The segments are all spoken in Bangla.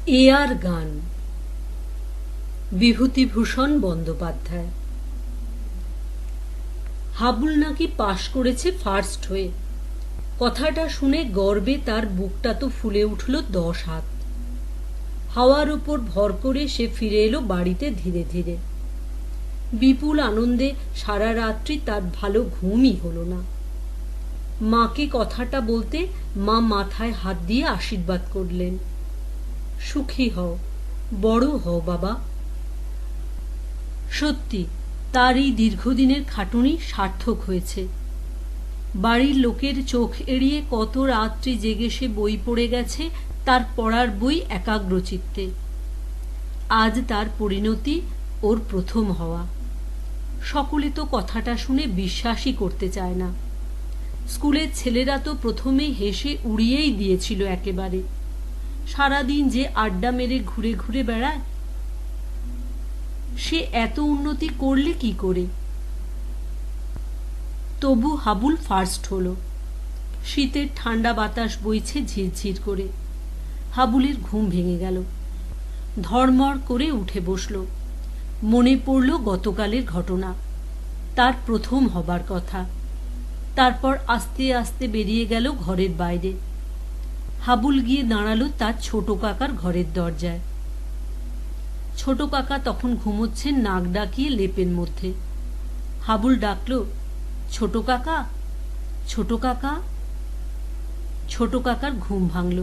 এয়ার গান, বিভূতিভূষণ বন্দ্যোপাধ্যায়। হাবুল নাকি পাশ করেছে ফার্স্ট হয়ে। কথাটা শুনে গর্বে তার বুকটা তো ফুলে উঠল 10 হাত। হাওয়ার উপর ভর করে সে ফিরে এলো বাড়িতে ধীরে ধীরে। বিপুল আনন্দে সারা রাত্রি তার ভালো ঘুমই হলো না। মাকে কথাটা বলতে মা মাথায় হাত দিয়ে আশীর্বাদ করলেন। সুখী হও, বড় হও বাবা। সত্যি তার এই দীর্ঘদিনের খাটুনি সার্থক হয়েছে। বাড়ির লোকের চোখ এড়িয়ে কত রাত্রি জেগে সে বই পড়ে গেছে, তার পড়ার বই একাগ্রচিত্তে। আজ তার পরিণতি ওর প্রথম হওয়া। সকলে তো কথাটা শুনে বিশ্বাসই করতে চায় না। স্কুলের ছেলেরা তো প্রথমে হেসে উড়িয়েই দিয়েছিল একেবারে। সারাদিন যে আড্ডা মেরে ঘুরে ঘুরে বেড়ায়, সে এত উন্নতি করলে কি করে? তবু হাবুল ফার্স্ট হলো। শীতের ঠান্ডা বাতাস বইছে ঝিরঝির করে। হাবুলের ঘুম ভেঙে গেল। ধড়মড় করে উঠে বসল। মনে পড়ল গতকালের ঘটনা, তার প্রথম হবার কথা। তারপর আস্তে আস্তে বেরিয়ে গেল ঘরের বাইরে। হাবুল গিয়ে দাঁড়ালো তার ছোট কাকার ঘরের দরজায়। ছোট কাকা তখন ঘুমোচ্ছেন নাক ডাকিয়ে লেপের মধ্যে। হাবুল ডাকল, ছোট কাকা, ছোট কাকা। ছোট কাকার ঘুম ভাঙল।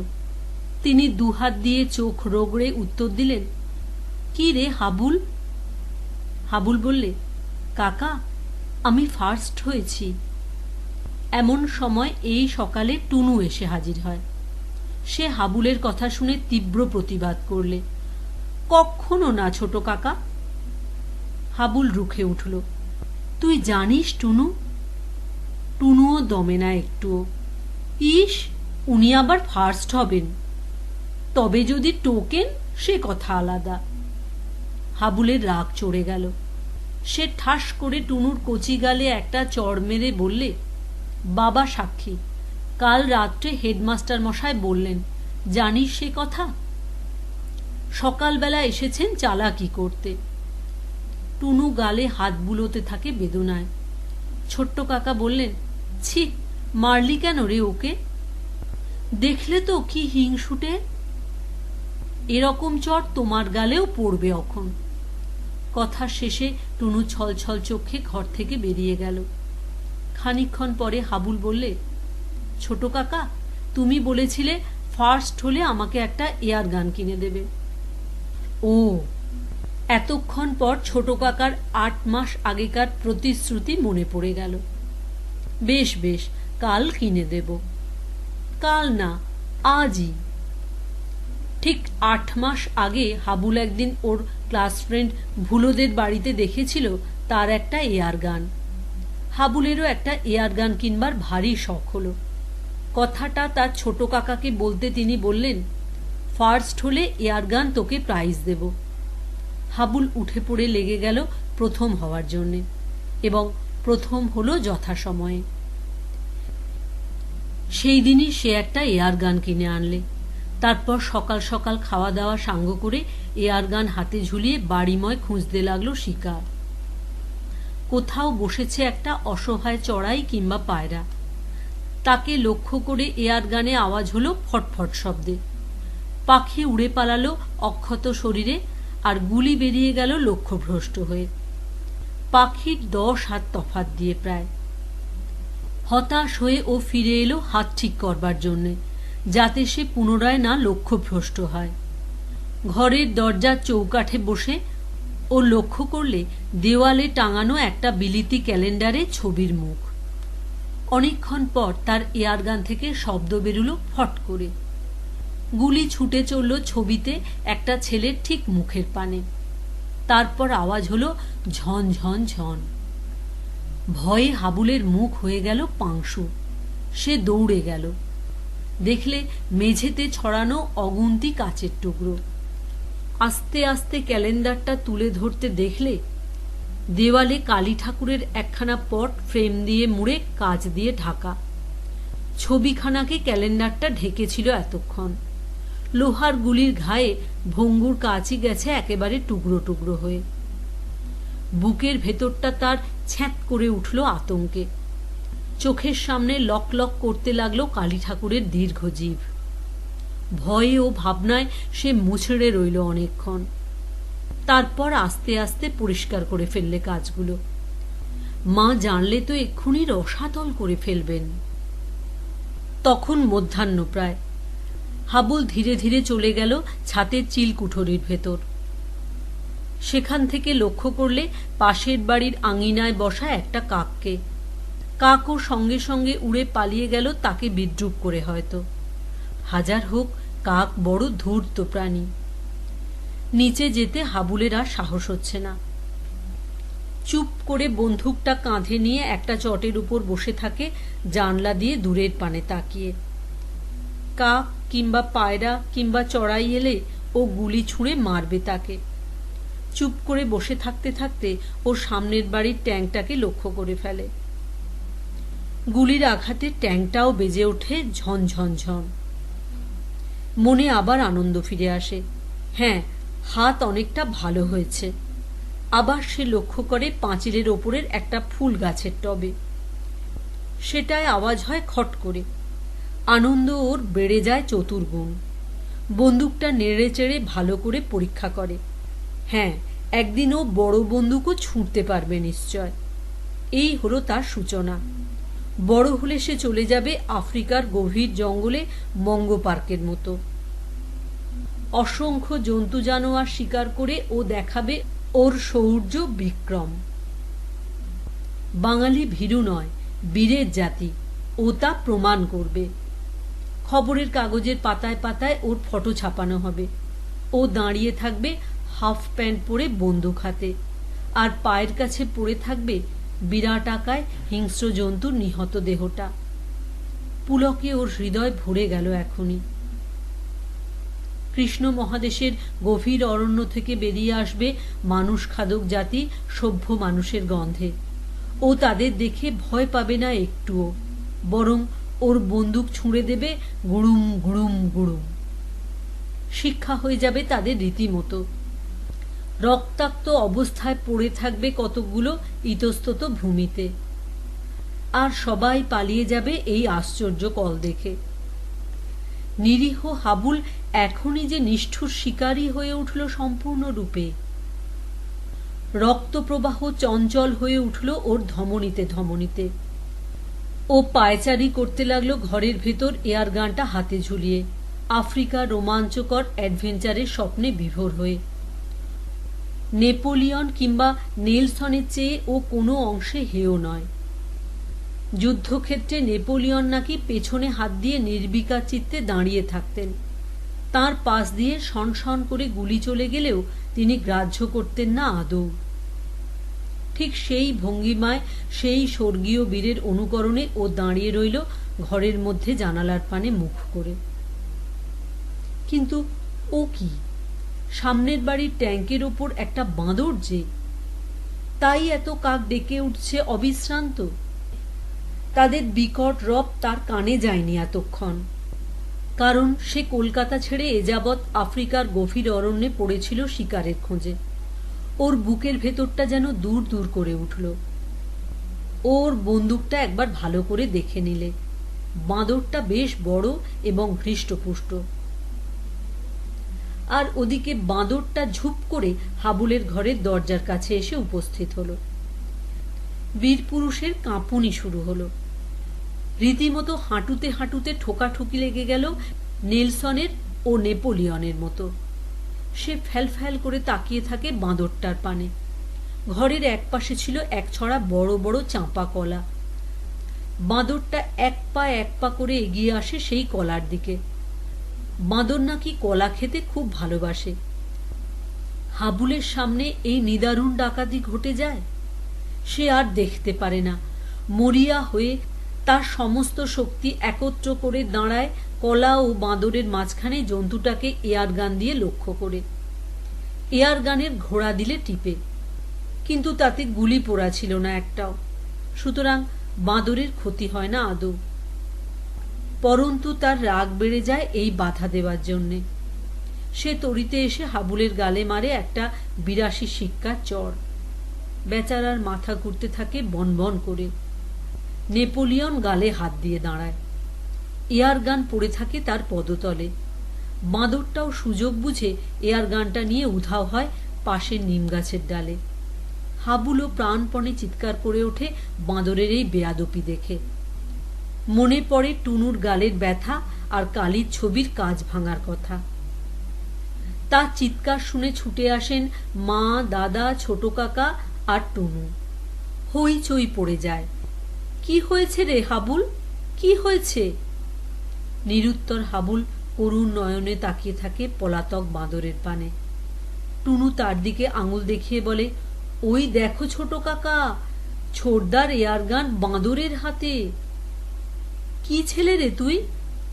তিনি দুহাত দিয়ে চোখ রগড়ে উত্তর দিলেন, কি রে হাবুল? হাবুল বললে, কাকা, আমি ফার্স্ট হয়েছি। এমন সময় এই সকালে টুনু এসে হাজির হয়। সে হাবুলের কথা শুনে তীব্র প্রতিবাদ করলে, কখনো না ছোট কাকা। হাবুল রুখে উঠল, তুই জানিস টুনু? টুনুও দমে না একটুও। ইস, উনি আবার ফার্স্ট হবেন, তবে যদি টোকেন সে কথা আলাদা। হাবুলের রাগ চড়ে গেল। সে ঠাস করে টুনুর কচি গালে একটা চড় মেরে বললে, বাবা সাক্ষী, কাল রাত্রে হেডমাস্টার মশাই বললেন, জানিস সে কথা? সকালবেলা এসেছেন চালাকি করতে। টুনু গালে হাত বুলোতে থাকে বেদনায়। ছোট্ট কাকা বললেন, ছি, মারলি কেন রে ওকে? দেখলে তো কি হিংসুটে। এরকম চড় তোমার গালেও পড়বে এখন। কথা শেষে টুনু ছলছল চোখে ঘর থেকে বেরিয়ে গেল। খানিকক্ষণ পরে হাবুল বললে, ছোট কাকা, তুমি বলেছিলে ফার্স্ট হলে আমাকে একটা এয়ার গান কিনে দেবে। ও, এতক্ষণ পর ছোট কাকার 8 মাস আগেকার প্রতিশ্রুতি মনে পড়ে গেল। বেশ বেশ, কাল কিনে দেব। কাল না, আজই। ঠিক 8 মাস আগে হাবুল একদিন ওর ক্লাস ফ্রেন্ড ভুলোদের বাড়িতে দেখেছিল তার একটা এয়ার গান। হাবুলেরও একটা এয়ার গান কিনবার ভারী শখ হলো। কথাটা তার ছোট কাকাকে বলতে তিনি বললেন, ফার্স্ট হলে এয়ার গান তোকে প্রাইজ দেব। হাবুল উঠে পড়ে লেগে গেল প্রথম হওয়ার জন্যে, এবং প্রথম হলো যথাসময়ে। সেই দিনই সে একটা এয়ার গান কিনে আনলে। তারপর সকাল সকাল খাওয়া দাওয়া সাঙ্গ করে এয়ার গান হাতে ঝুলিয়ে বাড়িময় খুঁজতে লাগলো শিকার। কোথাও বসেছে একটা অসহায় চড়াই কিংবা পায়রা। তাকে লক্ষ্য করে এয়ার গানে আওয়াজ হলো ফটফট শব্দে। পাখি উড়ে পালালো অক্ষত শরীরে, আর গুলি বেরিয়ে গেল লক্ষ্যভ্রষ্ট হয়ে। পাখির 10 হাত তফাত দিয়ে প্রায়। হতাশ হয়ে ও ফিরে এলো হাত ঠিক করবার জন্যে, যাতে সে পুনরায় না লক্ষ্যভ্রষ্ট হয়। ঘরের দরজার চৌকাঠে বসে ও লক্ষ্য করলে দেওয়ালে টাঙানো একটা বিলিতি ক্যালেন্ডারে ছবির মুখ। অনেকক্ষণ পর তার এয়ারগান থেকে শব্দ বেরুলো ফট করে। গুলি ছুটে চলল ছবিতে একটা ছেলের ঠিক মুখের পানে। তারপর আওয়াজ হলো ঝন ঝন ঝন। ভয়ে হাবুলের মুখ হয়ে গেল পাংশু। সে দৌড়ে গেল। দেখলে মেঝেতে ছড়ানো অগুন্তি কাচের টুকরো। আস্তে আস্তে ক্যালেন্ডারটা তুলে ধরতে দেখলে দেওয়ালে কালী ঠাকুরের একখানা পট ফ্রেম দিয়ে মুড়ে কাচ দিয়ে ঢাকা। ছবিখানাকে ক্যালেন্ডারটা ঢেকেছিল এতক্ষণ। লোহার গুলির ঘায়ে ভঙ্গুর কাচই গেছে একেবারে টুকরো টুকরো হয়ে। বুকের ভেতরটা তার ছ্যাঁত করে উঠল আতঙ্কে। চোখের সামনে লক লক করতে লাগলো কালী ঠাকুরের দীর্ঘ জিভ। ভয়ে ও ভাবনায় সে মুছড়ে রইল অনেকক্ষণ। তারপর আস্তে আস্তে পরিষ্কার করে ফেললে কাজগুলো। মা জানলে তো এক্ষুনি রসাতল করে ফেলবেন। তখন মধ্যাহ্ন প্রায়। হাবুল ধীরে ধীরে চলে গেল ছাতের চিলকুঠরির ভেতর। সেখান থেকে লক্ষ্য করলে পাশের বাড়ির আঙিনায় বসা একটা কাককে। কাকও সঙ্গে সঙ্গে উড়ে পালিয়ে গেল তাকে বিদ্রুপ করে হয়তো। হাজার হোক, কাক বড় ধূর্ত প্রাণী। নিচে যেতে হাবুলের আর সাহস হচ্ছে না। চুপ করে বন্দুকটা কাঁধে নিয়ে একটা চটের উপর বসে থাকে, জানলা দিয়ে দূরের পানে তাকিয়ে। কাক কিংবা পায়রা কিংবা চড়াই এলে ও গুলি ছুঁড়ে মারবে তাকে। চুপ করে বসে থাকতে থাকতে ও সামনের বাড়ির ট্যাঙ্কটাকে লক্ষ্য করে ফেলে। গুলির আঘাতে ট্যাঙ্কটাও বেজে ওঠে ঝন ঝন ঝন। মনে আবার আনন্দ ফিরে আসে। হ্যাঁ, হাত অনেকটা ভালো হয়েছে। আবার সে লক্ষ্য করে পাঁচিলের ওপরের একটা ফুল গাছের টবে। সেটায় আওয়াজ হয় খট করে। আনন্দ ওর বেড়ে যায় চতুর্গুণ। বন্দুকটা নেড়ে চেড়ে ভালো করে পরীক্ষা করে। হ্যাঁ, একদিন ও বড় বন্দুকও ছুঁড়তে পারবে নিশ্চয়। এই হলো তার সূচনা। বড় হলে সে চলে যাবে আফ্রিকার গভীর জঙ্গলে মঙ্গ পার্কের মতো। অসংখ্য জন্তু জানোয়ার শিকার করে ও দেখাবে ওর শৌর্য বিক্রম। বাঙালি ভীরু নয়, বীরের জাতি, ও তা প্রমাণ করবে। খবরের কাগজের পাতায় পাতায় ওর ফটো ছাপানো হবে। ও দাঁড়িয়ে থাকবে হাফ প্যান্ট পরে বন্দুক হাতে, আর পায়ের কাছে পড়ে থাকবে বিরাট আকায় হিংস্র জন্তুর নিহত দেহটা। পুলকে ওর হৃদয় ভরে গেল এখনই। কৃষ্ণ মহাদেশের গভীর অরণ্য থেকে বেরিয়ে আসবে মানুষ খাদক জাতি সভ্য মানুষের গন্ধে। ও তাদের দেখে ভয় পাবে না একটুও, বরং ওর বন্দুক ছুঁড়ে দেবে গুড়ুম গুড়ুম গুড়ুম। শিক্ষা হয়ে যাবে তাদের রীতিমতো। রক্তাক্ত অবস্থায় পড়ে থাকবে কতকগুলো ইতস্তত ভূমিতে। আর সবাই পালিয়ে যাবে এই আশ্চর্য কল দেখে। নিরীহ হাবুল এখনই যে নিষ্ঠুর শিকারী হয়ে উঠল সম্পূর্ণরূপে। রক্তপ্রবাহ চঞ্চল হয়ে উঠল ওর ধমনীতে ধমনীতে। ও পায়চারি করতে লাগলো ঘরের ভেতর এয়ার গানটা হাতে ঝুলিয়ে, আফ্রিকার রোমাঞ্চকর অ্যাডভেঞ্চারের স্বপ্নে বিভোর হয়ে। নেপোলিয়ন কিংবা নেলসনের চেয়ে ও কোনো অংশে হেয় নয়। যুদ্ধক্ষেত্রে নেপোলিয়ন নাকি পেছনে হাত দিয়ে নির্বিকার চিত্তে দাঁড়িয়ে থাকতেন। তার পাশ দিয়ে সনসন করে গুলি চলে গেলেও তিনি গ্রাহ্য করতেন না আদৌ। ঠিক সেই ভঙ্গিমায় সেই স্বর্গীয় বীরের অনুকরণে ও দাঁড়িয়ে রইল ঘরের মধ্যে জানালার পানে মুখ করে। কিন্তু ও কি? সামনের বাড়ির ট্যাঙ্কের ওপর একটা বাঁদর যে, তাই এত কাক ডেকে উঠছে অবিশ্রান্ত। তাদের বিকট রব তার কানে যায়নি এতক্ষণ, কারণ সে কলকাতা ছেড়ে এ যাবৎ আফ্রিকার গভীর অরণ্যে পড়েছিল শিকারের খোঁজে। ওর বুকের ভেতরটা যেন দূর দূর করে উঠল। ওর বন্দুকটা একবার ভালো করে দেখে নিলে, বাঁদরটা বেশ বড় এবং হৃষ্টপুষ্ট। আর ওদিকে বাঁদরটা ঝুপ করে হাবুলের ঘরের দরজার কাছে এসে উপস্থিত হলো। বীরপুরুষের কাঁপুনি শুরু হলো। রীতিমতো হাঁটুতে হাঁটুতে ঠোকাঠুকি লেগে গেল নেলসনের ও নেপোলিয়নের মতো। সে ফ্যাল ফ্যাল করে তাকিয়ে থাকে বাঁদরটার পানে। ঘরের এক পাশে ছিল এক ছড়া বড় বড় চাঁপা কলা। বাঁদরটা এক পা করে এগিয়ে আসে সেই কলার দিকে। বাঁদর নাকি কলা খেতে খুব ভালোবাসে। হাবুলের সামনে এই নিদারুণ ডাকাতি ঘটে যায়। সে আর দেখতে পারে না। মরিয়া হয়ে তার সমস্ত শক্তি একত্র করে দাঁড়ায় কলা ও বাঁদরের মাঝখানে জন্তুটাকে এয়ার গান দিয়ে লক্ষ্য করে। এয়ার গানের ঘোড়া দিলে টিপে। কিন্তু তাতে গুলি পোড়া ছিল না একটাও, সুতরাং বাঁদরের ক্ষতি হয় না আদৌ। পরন্তু তার রাগ বেড়ে যায় এই বাধা দেওয়ার জন্যে। সে তড়িতে এসে হাবুলের গালে মারে একটা 82 শিক্কার চড়। বেচারার মাথা ঘুরতে থাকে বনবন করে। নেপোলিয়ন গালে হাত দিয়ে দাঁড়ায়। এয়ার গান পড়ে থাকে তার পদতলে। বাঁদরটাও সুযোগ বুঝে এয়ার গানটা নিয়ে উধাও হয় পাশের নিম গাছের ডালে। হাবুলও প্রাণপণে চিৎকার করে ওঠে বাঁদরের এই বেয়াদপি দেখে। মনে পড়ে টুনুর গালের ব্যথা আর কালির ছবির কাজ ভাঙার কথা। তার চিৎকার শুনে ছুটে আসেন মা, দাদা, ছোট কাকা আর টুনু। হইচই পড়ে যায়। কি হয়েছে রে হাবুল, কি হয়েছে? নিরুত্তর হাবুল করুণ নয়নে তাকিয়ে থাকে পলাতক বাঁদরের পানে। টুনু তার দিকে আঙুল দেখিয়ে বলে, ওই দেখো ছোট কাকা, ছোটদার এয়ারগান বাঁদরের হাতে। কি ছেলে রে তুই,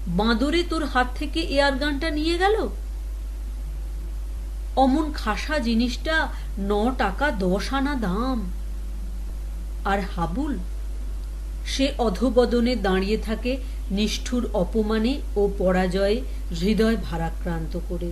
বাঁদরে তোর হাত থেকে এয়ারগানটা নিয়ে গেল? অমন খাসা জিনিসটা 9 টাকা 10 আনা দাম। আর হাবুল, সে অধোবদনে দাঁড়িয়ে থাকে নিষ্ঠুর অপমানে ও পরাজয়ে হৃদয় ভারাক্রান্ত করে।